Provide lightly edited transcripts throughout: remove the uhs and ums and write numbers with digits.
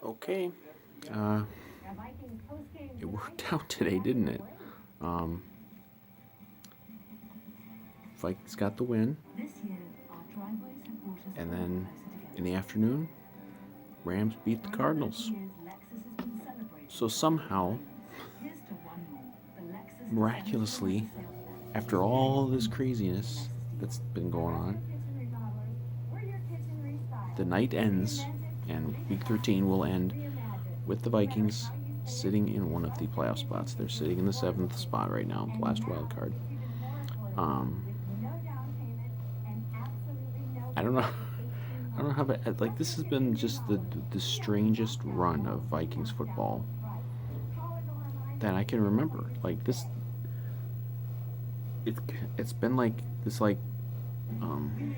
Okay, uh, it worked out today, didn't it? Um, Vikings got the win, and then in the afternoon, Rams beat the Cardinals. So somehow, miraculously, after all this craziness that's been going on, the night ends, and Week 13 will end with the Vikings sitting in one of the playoff spots. They're sitting in the seventh spot right now, the last wild card. Um, I don't know. I don't know how, but like this has been just the strangest run of Vikings football that I can remember. Like this, it it's been like this um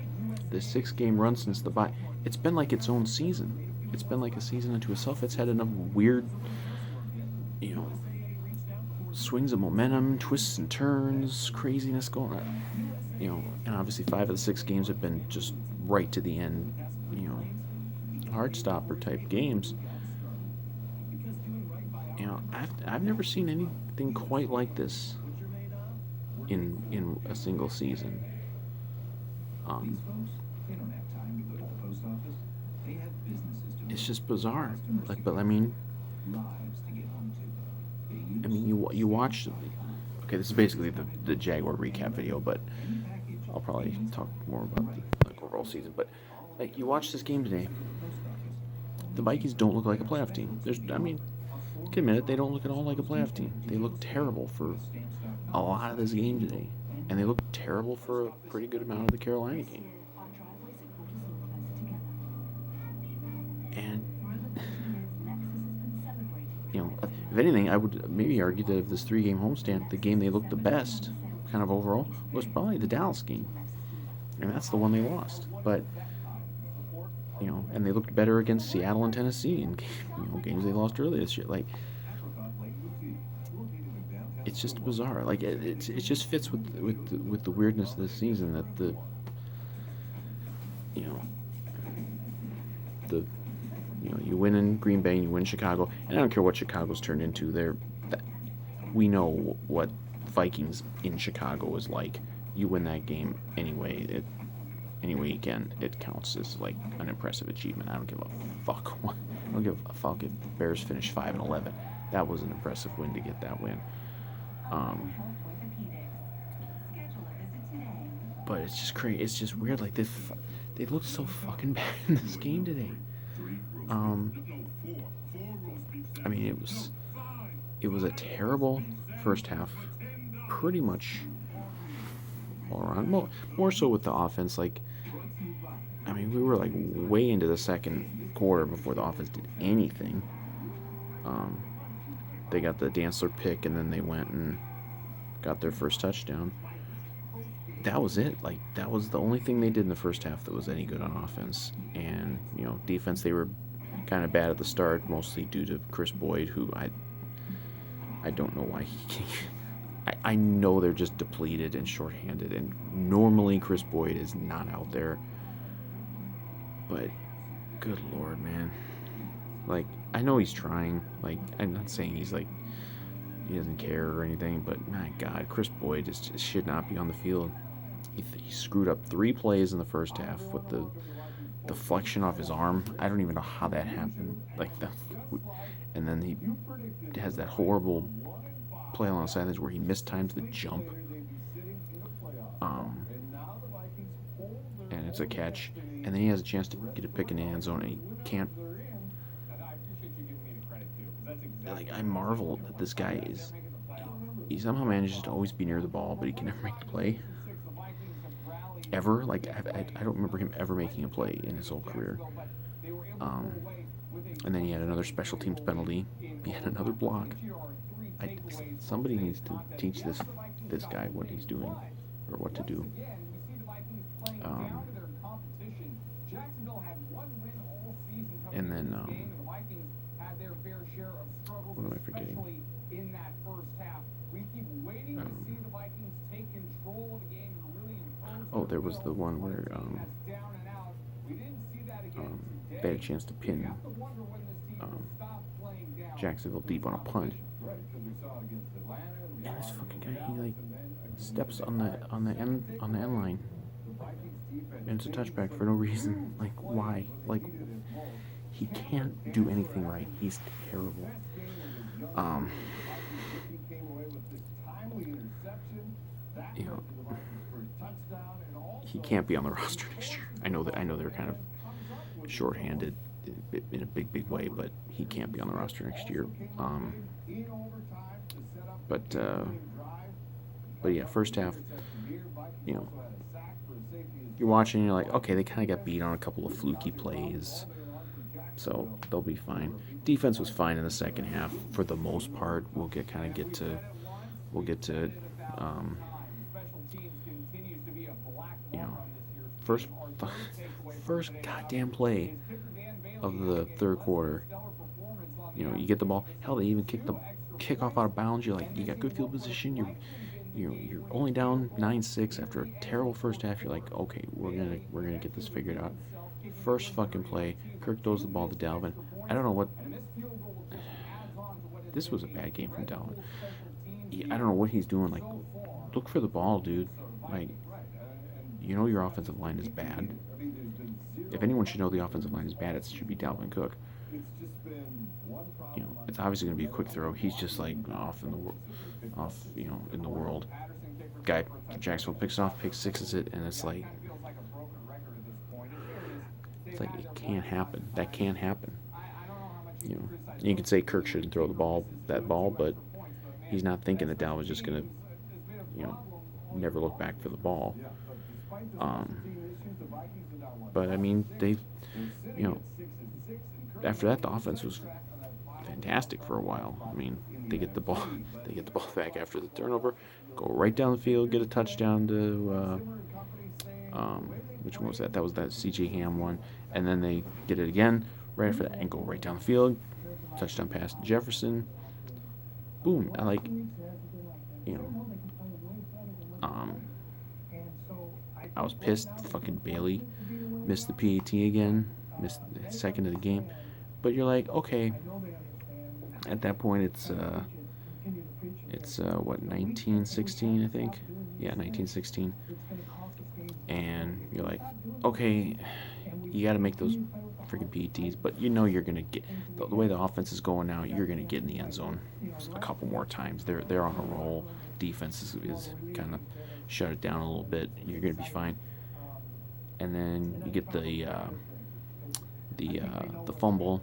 this 6 game run since the bye. It's been like its own season. It's been like a season unto itself. It's had enough weird, you know, swings of momentum, twists and turns, craziness going on. And obviously 5 of the 6 games have been just right to the end, you know, hard stopper type games. I've never seen anything quite like this in a single season. Um, it's just bizarre. Like, but I mean, you watch. Okay, this is basically the Jaguar recap video, but I'll probably talk more about the like overall season. But like, you watch this game today, the Vikings don't look like a playoff team. You can admit it, they don't look at all like a playoff team. They look terrible for a lot of this game today, and they look terrible for a pretty good amount of the Carolina game. And if anything, I would maybe argue that of this 3 game homestand, the game they looked the best, kind of overall, was probably the Dallas game, and that's the one they lost. But and they looked better against Seattle and Tennessee in games they lost earlier this year. Like, it's just bizarre. Like it just fits with the weirdness of this season that you know the you win in Green Bay and you win Chicago, and I don't care what Chicago's turned into. We know what Vikings in Chicago is like. You win that game anyway. Any way you can, it counts as like an impressive achievement. I don't give a fuck. I don't give a fuck if Bears finish 5-11. That was an impressive win to get that win. Um, but it's just crazy. It's just weird. Like they looked so fucking bad in this game today. Um, I mean, it was a terrible first half, pretty much all around. More so with the offense. Like, I mean, we were like way into the second quarter before the offense did anything. Um, they got the Dantzler pick, and then they went and got their first touchdown. That was it. Like, that was the only thing they did in the first half that was any good on offense. And defense, they were kind of bad at the start, mostly due to Chris Boyd, who I don't know why he. I know they're just depleted and shorthanded, and normally Chris Boyd is not out there. But good lord, man. Like, I know he's trying. Like, I'm not saying he's like he doesn't care or anything, but my God, Chris Boyd just should not be on the field. He screwed up 3 plays in the first half with the deflection off his arm. I don't even know how that happened. And then he has that horrible play along the sidelines where he mistimes the jump. Um, and it's a catch. And then he has a chance to get a pick in the end zone, and he can't. Like, I marvel that this guy is. He somehow manages to always be near the ball, but he can never make the play. Ever. Like, I don't remember him ever making a play in his whole career. Um, and then he had another special teams penalty. He had another block. Somebody needs to teach this guy what he's doing or what to do. Um, and then what am I forgetting? Oh, there was the one where they had a chance to pin Jacksonville deep on a punt. And this fucking guy, he like steps on the end line, and it's a touchback for no reason. Like why? Like he can't do anything right. He's terrible. Um, you know, he can't be on the roster next year. I know they're kind of shorthanded in a big way, but he can't be on the roster next year. But yeah, first half, you know, you're watching, you're like, okay, they kind of got beat on a couple of fluky plays, so they'll be fine. Defense was fine in the second half for the most part. We'll get to it. You know, first first goddamn play of the third quarter. You know, you get the ball. Hell, they even kick off out of bounds. You're like, you got good field position. You're only down 9-6 after a terrible first half. You're like, okay, we're gonna get this figured out. First fucking play, Kirk throws the ball to Dalvin. I don't know what. This was a bad game from Dalvin. I don't know what he's doing. Like, look for the ball, dude. Like, you know your offensive line is bad. If anyone should know the offensive line is bad, it should be Dalvin Cook. You know, it's obviously going to be a quick throw. He's just like off in the world. Guy Jacksonville picks off, pick sixes it, and it's like it can't happen. That can't happen. You know, you could say Kirk shouldn't throw that ball, but he's not thinking that Dalvin's just going to, you know, never look back for the ball. But I mean, they, you know, after that, the offense was fantastic for a while. I mean, they get the ball back after the turnover, go right down the field, get a touchdown to, which one was that? That was that C.J. Ham one, and then they get it again right after that and go right down the field, touchdown pass to Jefferson. Boom! You know, I was pissed. Fucking Bailey missed the PAT again, missed the second of the game. But you're like, okay. At that point, it's what, 1916, I think. Yeah, 1916. And you're like, okay, you got to make those freaking PATs, but you know you're gonna get the way the offense is going now. You're gonna get in the end zone a couple more times. They're on a roll. Defense is kind of shut it down a little bit. You're gonna be fine. And then you get the fumble.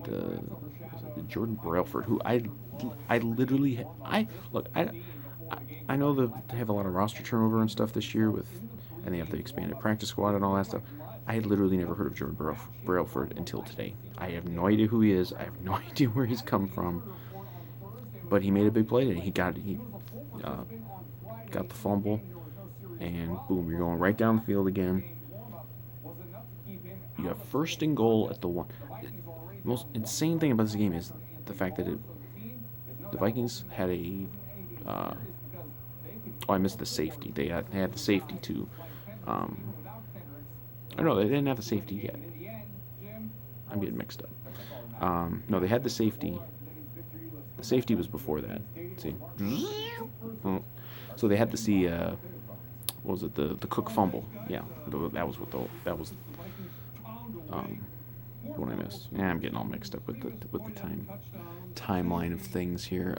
The Jordan Brailford, who I literally I know that they have a lot of roster turnover and stuff this year and they have the expanded practice squad and all that stuff. I had literally never heard of Jordan Brailford until today. I have no idea who he is. I have no idea where he's come from. But he made a big play today. He got the fumble, and boom, you're going right down the field again. You have first and goal at the one. The most insane thing about this game is the fact that the Vikings had a. I missed the safety. They had the safety too. No, they didn't have the safety yet. I'm getting mixed up. No, they had the safety. The safety was before that. See, so they had to see. What was it? The Cook fumble. Yeah, that was what what I missed. Yeah, I'm getting all mixed up with the timeline of things here.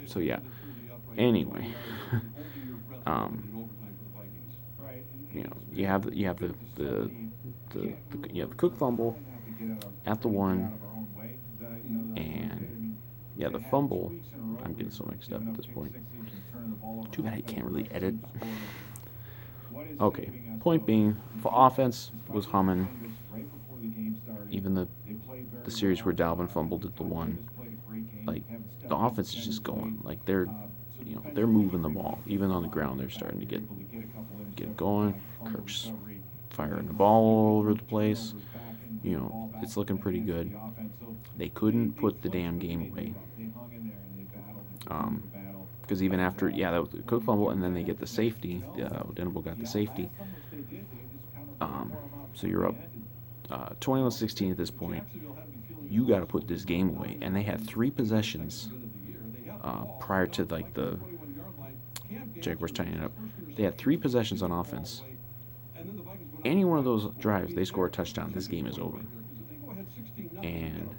So yeah. Anyway, you know, you have the Cook fumble at the one, and yeah, the fumble. I'm getting so mixed up at this point. Too bad I can't really edit. Okay, point being, for offense was humming. Even the series where Dalvin fumbled at the one, like the offense is just going. Like they're moving the ball. Even on the ground, they're starting to get it going. Kirk's firing the ball all over the place. You know, it's looking pretty good. They couldn't put the damn game away. Because even after, that was the Cook fumble, and then they get the safety. Denable got the safety. So you're up 21-16 at this point. You got to put this game away. And they had 3 possessions prior to like the Jaguars tying it up. They had 3 possessions on offense. Any one of those drives, they score a touchdown. This game is over. And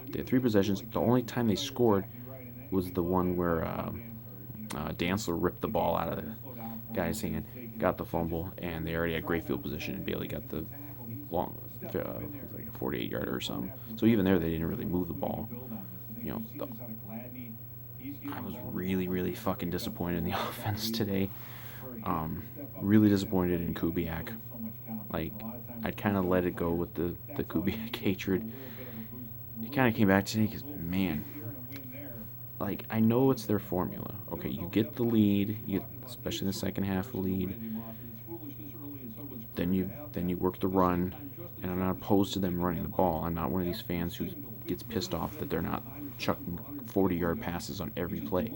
they had 3 possessions. The only time they scored was the one where Dantzler ripped the ball out of the guy's hand, got the fumble, and they already had great field position, and Bailey got the long, like a 48-yarder or something. So even there, they didn't really move the ball. I was really, really fucking disappointed in the offense today. Really disappointed in Kubiak. Like, I'd kind of let it go with the Kubiak hatred. It kind of came back to me because, man, like, I know it's their formula. Okay, you get the lead, especially in the second half lead. Then you work the run, and I'm not opposed to them running the ball. I'm not one of these fans who gets pissed off that they're not chucking 40-yard passes on every play.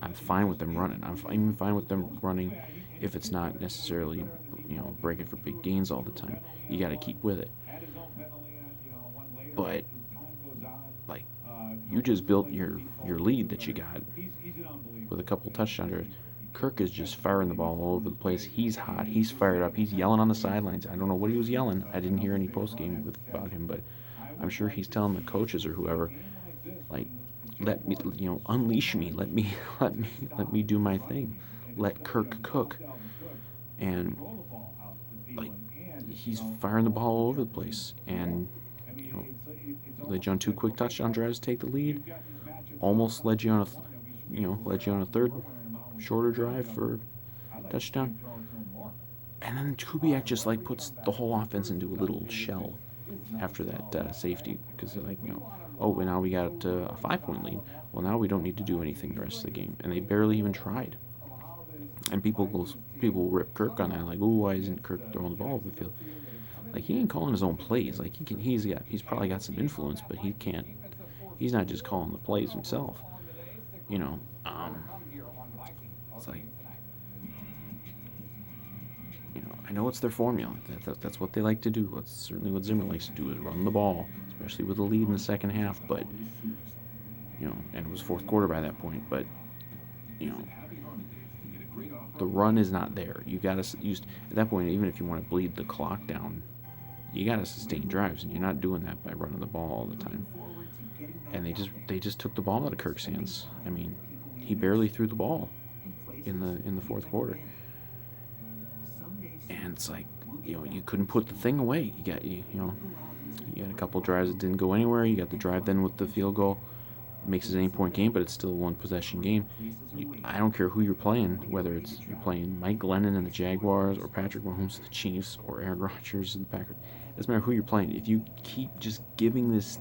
I'm fine with them running. I'm even fine with them running if it's not necessarily, breaking for big gains all the time. You got to keep with it. But like, you just built your lead that you got with a couple touchdowns. Kirk is just firing the ball all over the place. He's hot. He's fired up. He's yelling on the sidelines. I don't know what he was yelling. I didn't hear any post game about him, but I'm sure he's telling the coaches or whoever, like, let me, unleash me. Let me do my thing. Let Kirk cook. And like, he's firing the ball all over the place. And led you on 2 quick touchdown drives to take the lead. Almost led you on a third shorter drive for a touchdown. And then Kubiak just like puts the whole offense into a little shell after that safety, because they're like, oh, and now we got a 5-point lead. Well, now we don't need to do anything the rest of the game, and they barely even tried. And people rip Kirk on that, like, oh, why isn't Kirk throwing the ball over the field? Like, he ain't calling his own plays. Like, he's probably got some influence, but he's not just calling the plays himself. It's like, I know it's their formula. That's what they like to do. That's certainly what Zimmer likes to do, is run the ball, especially with the lead in the second half. But, and it was fourth quarter by that point. But, the run is not there. You got to use, at that point, even if you want to bleed the clock down, you got to sustain drives, and you're not doing that by running the ball all the time. And they just took the ball out of Kirk's hands. I mean, he barely threw the ball in the fourth quarter. And it's like, you couldn't put the thing away. You got a couple drives that didn't go anywhere. You got the drive then with the field goal. Makes it an 8-point game, but it's still a 1-possession game. I don't care who you're playing, whether it's you're playing Mike Glennon and the Jaguars, or Patrick Mahomes and the Chiefs, or Aaron Rodgers and the Packers. It doesn't matter who you're playing. If you keep just giving these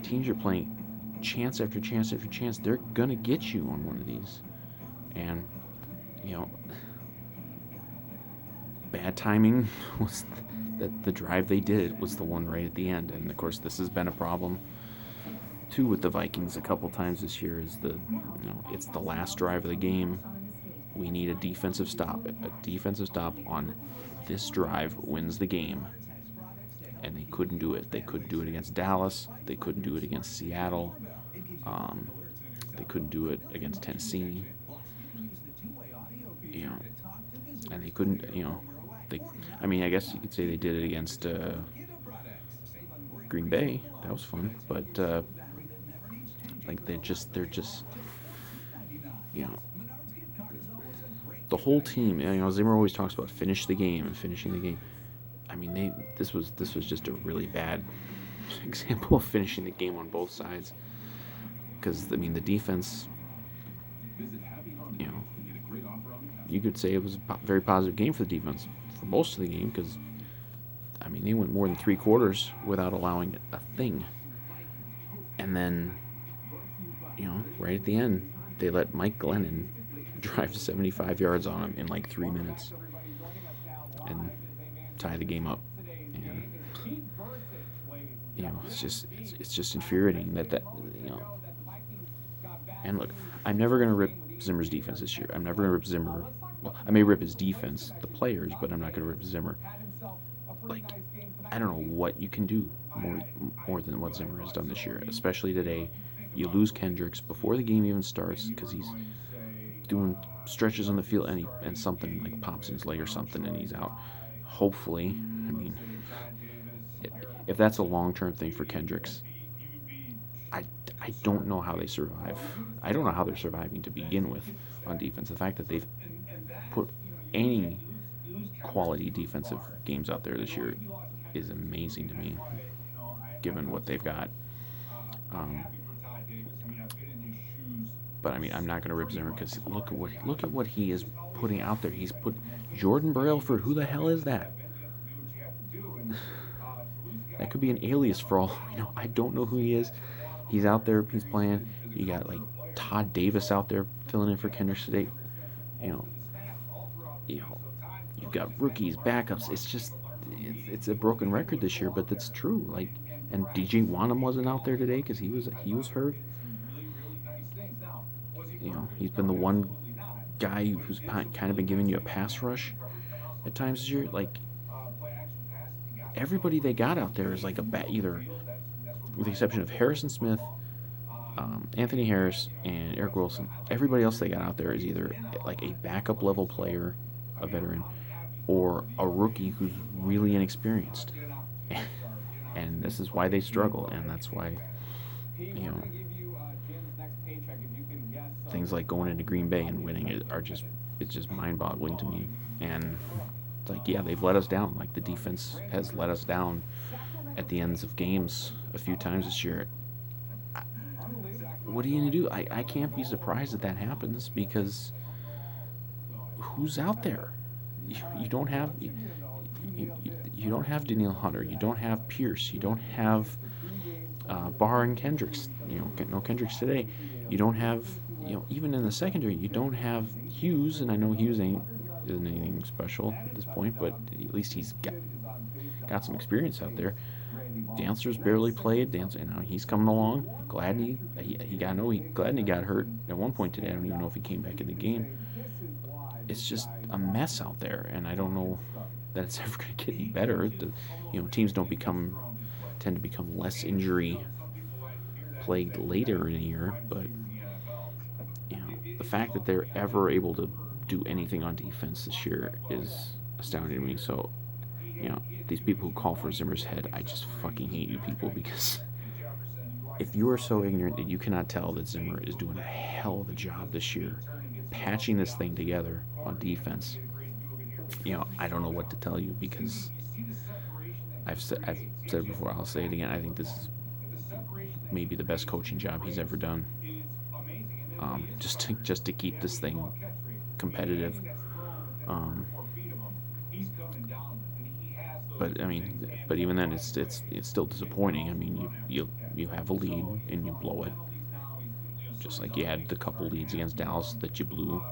teams you're playing chance after chance after chance, they're gonna get you on one of these. And bad timing was that the drive they did was the one right at the end. And of course, this has been a problem too with the Vikings a couple times this year. Is it's the last drive of the game. We need a defensive stop. A defensive stop on this drive wins the game. And they couldn't do it. They couldn't do it against Dallas. They couldn't do it against Seattle. They couldn't do it against Tennessee. And they couldn't. I guess you could say they did it against Green Bay. That was fun, but they're just the whole team. Zimmer always talks about finish the game and finishing the game. I mean, this was just a really bad example of finishing the game on both sides. Because the defense, you could say it was a very positive game for the defense for most of the game, because they went more than 3 quarters without allowing a thing. And then, right at the end, they let Mike Glennon drive 75 yards on him in like 3 minutes and tie the game up. And it's just infuriating that. And look, I'm never gonna rip Zimmer's defense this year. I'm never going to rip Zimmer. Well, I may rip his defense, the players, but I'm not going to rip Zimmer. Like, I don't know what you can do more than what Zimmer has done this year, especially today. You lose Kendricks before the game even starts because he's doing stretches on the field and something like pops in his leg or something and he's out. Hopefully, I mean, if that's a long-term thing for Kendricks, I, I don't know how they survive. I don't know how they're surviving to begin with on defense. The fact that they've put any quality defensive games out there this year is amazing to me, given what they've got. Um, but I mean, I'm not going to rip Zimmer because look at what he is putting out there. He's put Jordan Brailford. Who the hell is that? That could be an alias for all I don't know who he is. He's out there. He's playing. You got like Todd Davis out there filling in for Kendricks today. You know, you've got rookies, backups. It's a broken record this year, but that's true. Like, and DJ Wanham wasn't out there today because he was hurt. He's been the one guy who's kind of been giving you a pass rush at times this year. Like, everybody they got out there is like either, with the exception of Harrison Smith, Anthony Harris, and Eric Wilson. Everybody else they got out there is either like a backup level player, a veteran, or a rookie who's really inexperienced. And this is why they struggle, and that's why things like going into Green Bay and winning it it's just mind-boggling to me. And it's like, yeah, they've let us down. Like, the defense has let us down at the ends of games a few times this year. What are you gonna do? I can't be surprised that happens because who's out there? You don't have you don't have Danielle Hunter. You don't have Pierce. You don't have Barr and Kendricks. No Kendricks today. You don't have even in the secondary. You don't have Hughes, and I know Hughes isn't anything special at this point, but at least he's got some experience out there. Dancer's barely played. He's coming along. Gladney, Gladney got hurt at one point today. I don't even know if he came back in the game. It's just a mess out there, and I don't know that it's ever going to get any better. Teams tend to become less injury plagued later in the year, but the fact that they're ever able to do anything on defense this year is astounding to me. So, these people who call for Zimmer's head, I just fucking hate you people, because if you are so ignorant that you cannot tell that Zimmer is doing a hell of a job this year patching this thing together on defense, I don't know what to tell you, because I've said it before, I'll say it again, I think this is maybe the best coaching job he's ever done. Just to keep this thing competitive. But even then, it's still disappointing. I mean, you have a lead and you blow it, just like you had the couple leads against Dallas that you blew.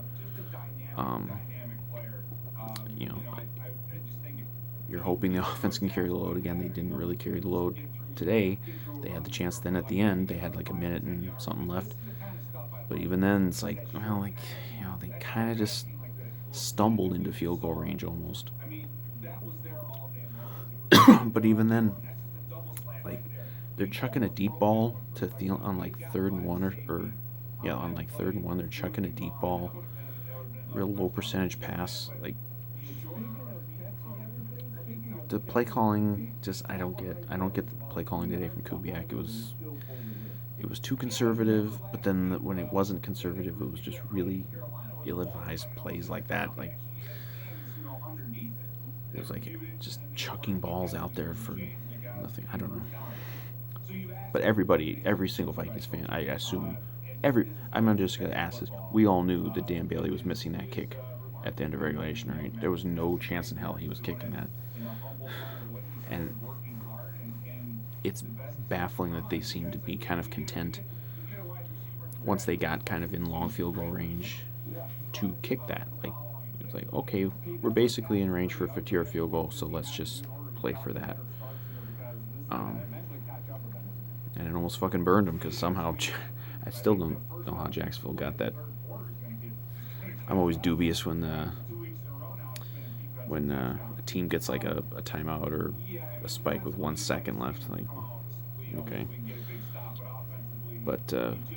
You're hoping the offense can carry the load again. They didn't really carry the load today. They had the chance then at the end. They had like a minute and something left. But even then, it's like, they kind of just stumbled into field goal range almost. But even then, like, they're chucking a deep ball to Thielen on like 3rd and 1 on like 3rd and 1. They're chucking a deep ball, real low percentage pass. Like, the play calling, I don't get the play calling today from Kubiak. It was too conservative, but then when it wasn't conservative, it was just really ill-advised plays like that. Like, it was like just chucking balls out there for nothing. I don't know. But every single Vikings fan, I assume, I'm just going to ask this, we all knew that Dan Bailey was missing that kick at the end of regulation, right? There was no chance in hell he was kicking that. And it's baffling that they seem to be kind of content once they got kind of in long field goal range to kick that. Like, it's like, okay, we're basically in range for a 50-yard field goal, so let's just play for that. And it almost fucking burned them, because somehow I still don't know how Jacksonville got that I'm always dubious when a team gets like a timeout or a spike with 1 second left. Like, okay, but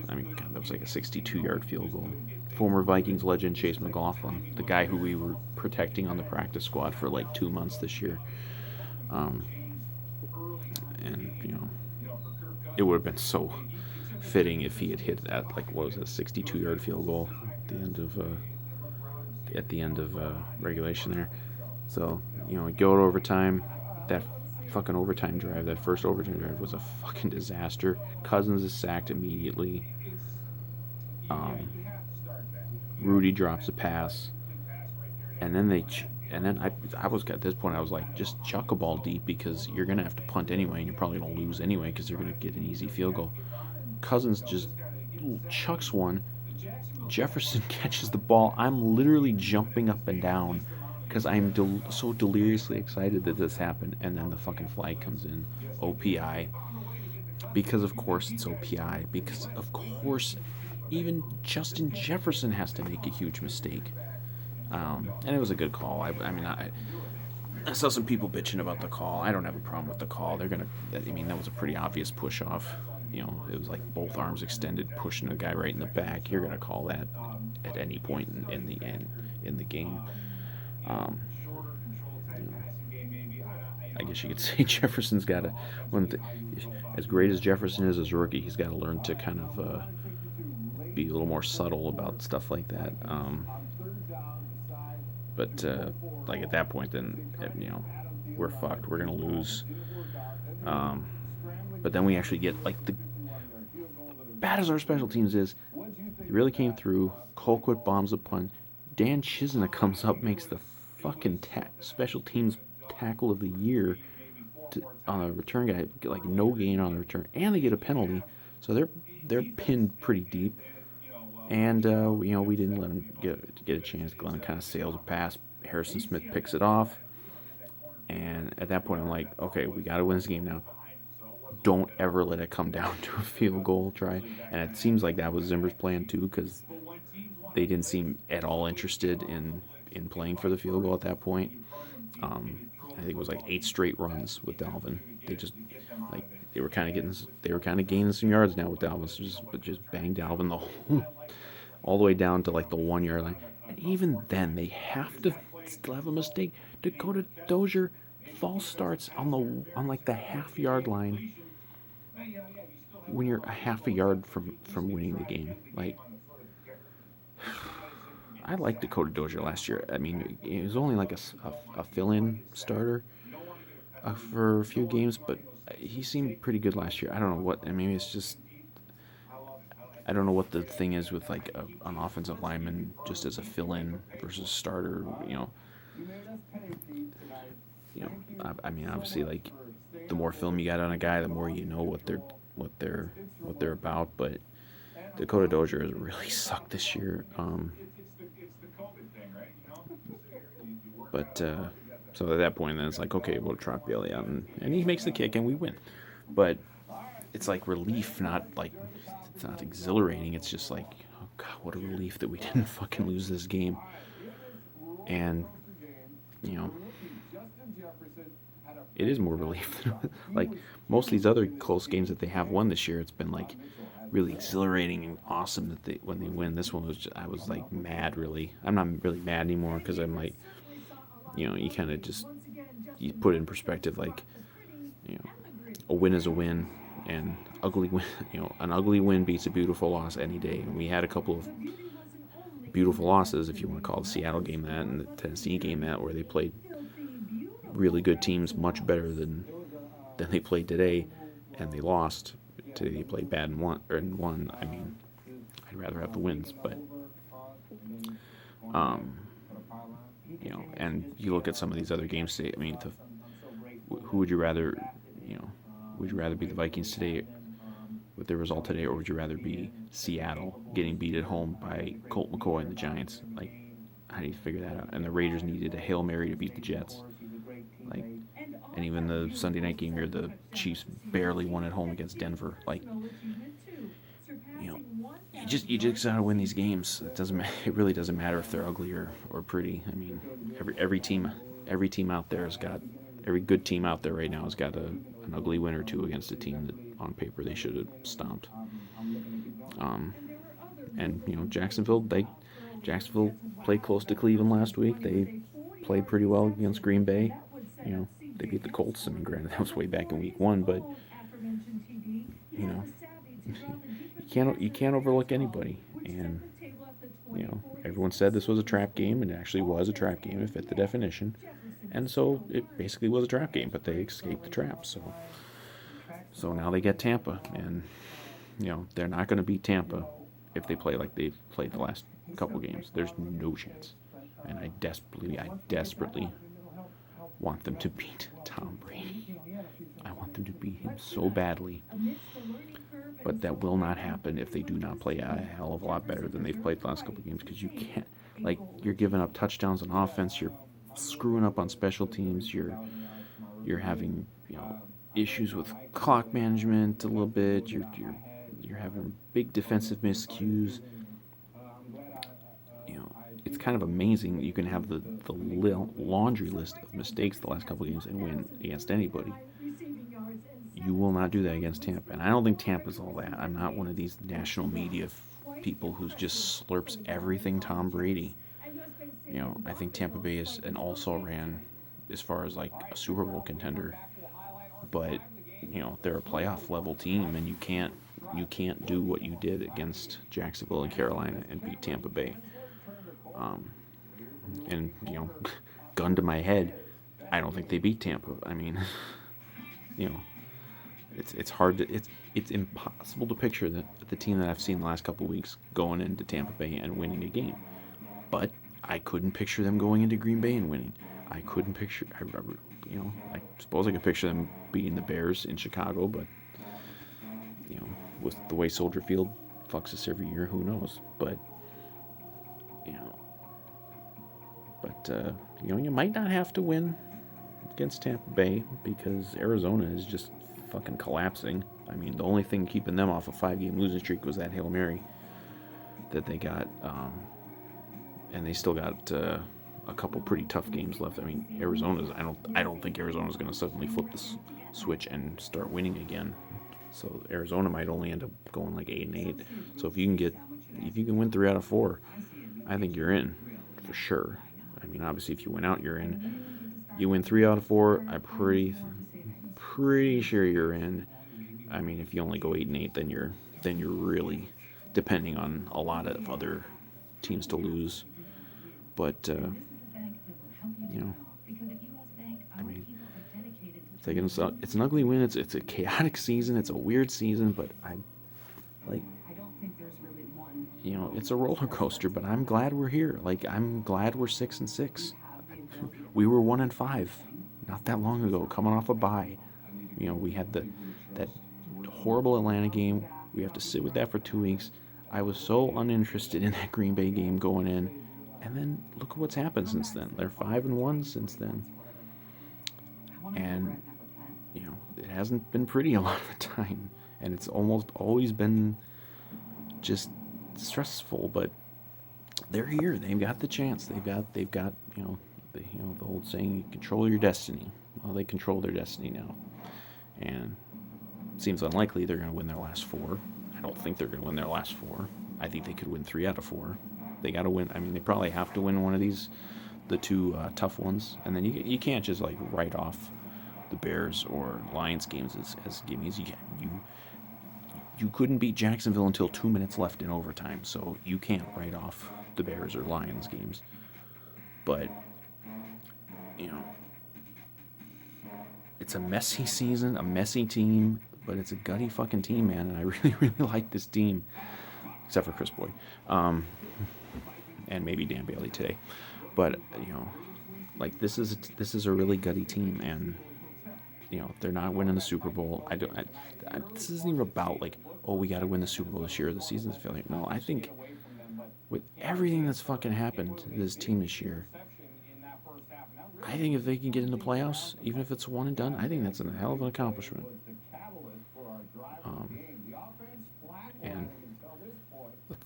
I mean, God, that was like a 62-yard field goal. Former Vikings legend Chase McLaughlin, the guy who we were protecting on the practice squad for like 2 months this year, um, and it would have been so fitting if he had hit that, like, what was it, 62-yard field goal at the end of regulation there. So go to overtime. That fucking overtime drive, that first overtime drive was a fucking disaster. Cousins is sacked immediately. Um, Rudy drops a pass, and then I was at this point I was like, just chuck a ball deep because you're gonna have to punt anyway, and you're probably gonna lose anyway because they're gonna get an easy field goal. Cousins just chucks one. Jefferson catches the ball. I'm literally jumping up and down because I'm so deliriously excited that this happened, and then the fucking flag comes in, OPI, because of course it's OPI, because of course even Justin Jefferson has to make a huge mistake. And it was a good call. I saw some people bitching about the call. I don't have a problem with the call. That was a pretty obvious push off. It was like both arms extended, pushing a guy right in the back. You're gonna call that at any point in the game. Um, I guess you could say Jefferson's got to, as great as Jefferson is as a rookie, he's got to learn to kind of be a little more subtle about stuff like that. But like at that point, then we're fucked. We're gonna lose. Um, but then we actually get like the bad as our special teams is, it really came through. Colquitt bombs a punt. Dan Chisna comes up, makes the fucking special teams tackle of the year on a return guy, like no gain on the return, and they get a penalty, so they're pinned pretty deep. And we didn't let him get a chance. Glenn kind of sails a pass. Harrison Smith picks it off, and at that point I'm like, okay, we got to win this game now. Don't ever let it come down to a field goal try. And it seems like that was Zimmer's plan too, because they didn't seem at all interested in playing for the field goal at that point. I think it was like 8 straight runs with Dalvin. They just like they were kind of gaining some yards now with Dalvin. So just bang Dalvin the whole all the way down to like the 1 yard line. And even then, they have to still have a mistake. Dakota Dozier false starts on like the half-yard line when you're a half a yard from winning the game. Like, I liked Dakota Dozier last year. I mean, it was only like a fill-in starter for a few games, but he seemed pretty good last year. I don't know what. I mean, it's just I don't know what the thing is with like an offensive lineman just as a fill-in versus starter. I mean, obviously, like the more film you got on a guy, the more you know what they're about. But Dakota Dozier has really sucked this year. But so at that point, then it's like, okay, we'll trot Bailey out, and he makes the kick, and we win. But it's like relief, not like it's not exhilarating. It's just like, oh god, what a relief that we didn't fucking lose this game. And it is more relief than like most of these other close games that they have won this year. It's been like really exhilarating and awesome when they win. This one I was like mad. Really, I'm not really mad anymore because I'm like, you kind of just you put it in perspective. Like, a win is a win, and ugly win. An ugly win beats a beautiful loss any day. And we had a couple of beautiful losses, if you want to call the Seattle game that and the Tennessee game that, where they played really good teams much better than they played today, and they lost. Today they played bad and won. I mean, I'd rather have the wins, but and you look at some of these other games today. I mean, who would you rather, would you rather be the Vikings today with the result today, or would you rather be Seattle getting beat at home by Colt McCoy and the Giants? Like, how do you figure that out? And the Raiders needed a Hail Mary to beat the Jets. Like, and even the Sunday night game here, the Chiefs barely won at home against Denver. Like, you you just gotta win these games. It doesn't it really doesn't matter if they're ugly or pretty. I mean, every team out there has got every good team out there right now has got an ugly win or two against a team that on paper they should have stomped. Um, and Jacksonville played close to Cleveland last week. They played pretty well against Green Bay. They beat the Colts. I mean, granted that was way back in week 1, but you know you can't overlook anybody. And everyone said this was a trap game, and it actually was a trap game. It fit the definition, and so it basically was a trap game. But they escaped the trap. So now they get Tampa, and they're not going to beat Tampa if they play like they've played the last couple games. There's no chance, and I desperately want them to beat Tom Brady. I want them to beat him so badly. But that will not happen if they do not play a hell of a lot better than they've played the last couple of games, because you can't, you're giving up touchdowns on offense, you're screwing up on special teams, you're having, issues with clock management a little bit, you're having big defensive miscues. It's kind of amazing that you can have the laundry list of mistakes the last couple of games and win against anybody. You will not do that against Tampa. And I don't think Tampa's all that. I'm not one of these national media people who just slurps everything Tom Brady. I think Tampa Bay is an also-ran as far as like a Super Bowl contender. But, they're a playoff level team, and you can't do what you did against Jacksonville and Carolina and beat Tampa Bay. And gun to my head, I don't think they beat Tampa. I mean, it's hard to it's impossible to picture the team that I've seen the last couple of weeks going into Tampa Bay and winning a game. But I couldn't picture them going into Green Bay and winning. I couldn't picture. I suppose I could picture them beating the Bears in Chicago, but with the way Soldier Field fucks us every year, who knows? But you might not have to win against Tampa Bay, because Arizona is just fucking collapsing. I mean, the only thing keeping them off a 5-game losing streak was that Hail Mary that they got, and they still got a couple pretty tough games left. I mean, I don't think Arizona's going to suddenly flip the switch and start winning again. So Arizona might only end up going like 8-8. So if you can win 3 out of 4, I think you're in for sure. I mean, obviously, if you win out, you're in. You win 3 out of 4, I'm pretty sure you're in. I mean, if you only go 8-8, then you're really depending on a lot of other teams to lose. But I mean, it's an ugly win. It's a chaotic season. It's a weird season, but it's a roller coaster. But I'm glad we're here. I'm glad we're 6-6. We were 1-5 not that long ago, coming off a bye. We had that horrible Atlanta game. We have to sit with that for 2 weeks. I was so uninterested in that Green Bay game going in, and then look at what's happened since then. They're 5-1 since then, and it hasn't been pretty a lot of the time, and it's almost always been just stressful. But they're here. They've got the chance. They've got the old saying, you control your destiny. Well, they control their destiny now, and it seems unlikely they're going to win their last 4. I don't think they're going to win their last 4. I think they could win 3 out of 4. They got to win. I mean, they probably have to win one of these, the 2 tough ones, and then you can't just write off the Bears or Lions games as gimmies. You couldn't beat Jacksonville until 2 minutes left in overtime, so you can't write off the Bears or Lions games. But it's a messy season, a messy team, but it's a gutty fucking team, man, and I really, really like this team, except for Chris Boyd, and maybe Dan Bailey today. But this is a really gutty team, and they're not winning the Super Bowl. This isn't even about we got to win the Super Bowl this year. The season's failure. No, I think with everything that's fucking happened to this team this year, I think if they can get into playoffs, even if it's one and done, I think that's a hell of an accomplishment. And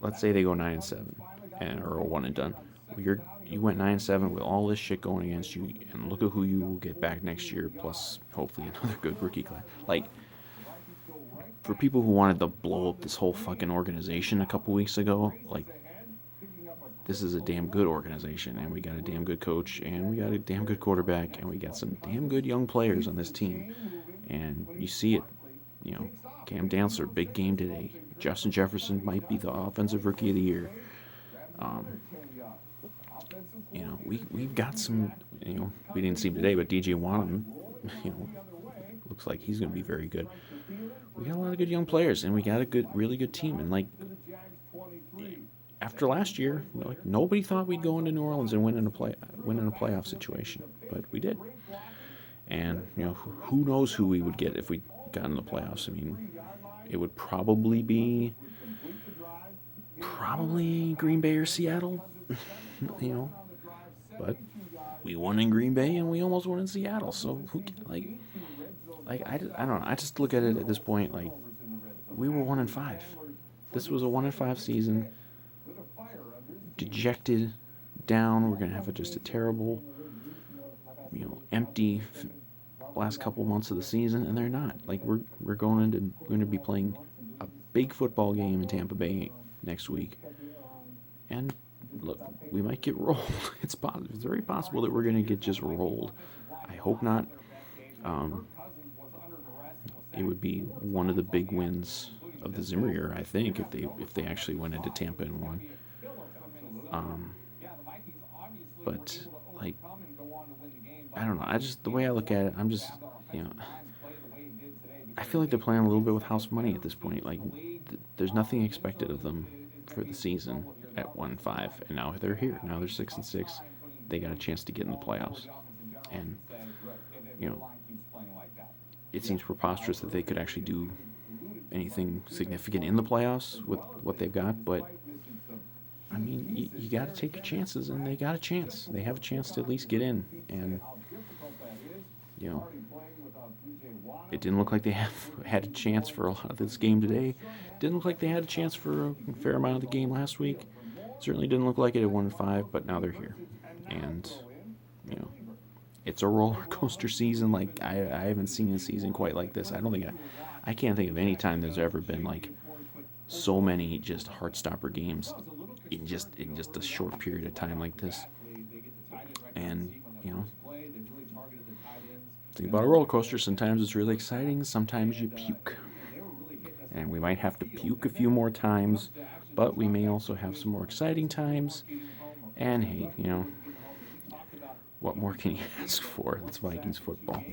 let's say they go 9-7, or a one and done. Well, you went 9-7 with all this shit going against you, and look at who you will get back next year, plus hopefully another good rookie class. Like, for people who wanted to blow up this whole fucking organization a couple weeks ago, like, this is a damn good organization, and we got a damn good coach, and we got a damn good quarterback, and we got some damn good young players on this team. And you see it, Cam Dantzler, big game today. Justin Jefferson might be the offensive rookie of the year. We've got some, we didn't see him today, but DJ Wanham, looks like he's going to be very good. We got a lot of good young players, and we got a really good team. And like, after last year, nobody thought we'd go into New Orleans and win in a playoff situation, but we did. And who knows who we would get if we got in the playoffs? I mean, it would probably be Green Bay or Seattle, But we won in Green Bay and we almost won in Seattle. So I don't know. I just look at it at this point like we were 1-5. This was a 1-5 season. Dejected, down. We're gonna have just a terrible, empty last couple months of the season, and they're not. Like we're going to be playing a big football game in Tampa Bay next week, and look, we might get rolled. It's possible. It's very possible that we're going to get just rolled. I hope not. It would be one of the big wins of the Zimmer year, I think, if they actually went into Tampa and won. But like, I don't know. The way I look at it, I'm just, I feel like they're playing a little bit with house money at this point. Like, there's nothing expected of them for the season at 1-5, and now they're here. Now they're 6-6. They got a chance to get in the playoffs, and it seems preposterous that they could actually do anything significant in the playoffs with what they've got. But I mean, you got to take your chances, and they got a chance. They have a chance to at least get in, and it didn't look like they had a chance for a lot of this game today. Didn't look like they had a chance for a fair amount of the game last week. Certainly didn't look like it at 1-5, but now they're here. And, it's a roller coaster season. Like, I haven't seen a season quite like this. I can't think of any time there's ever been, like, so many just heart-stopper games in just a short period of time like this. And, think about a roller coaster. Sometimes it's really exciting. Sometimes you puke. And we might have to puke a few more times, but we may also have some more exciting times. And hey, what more can you ask for? It's Vikings football.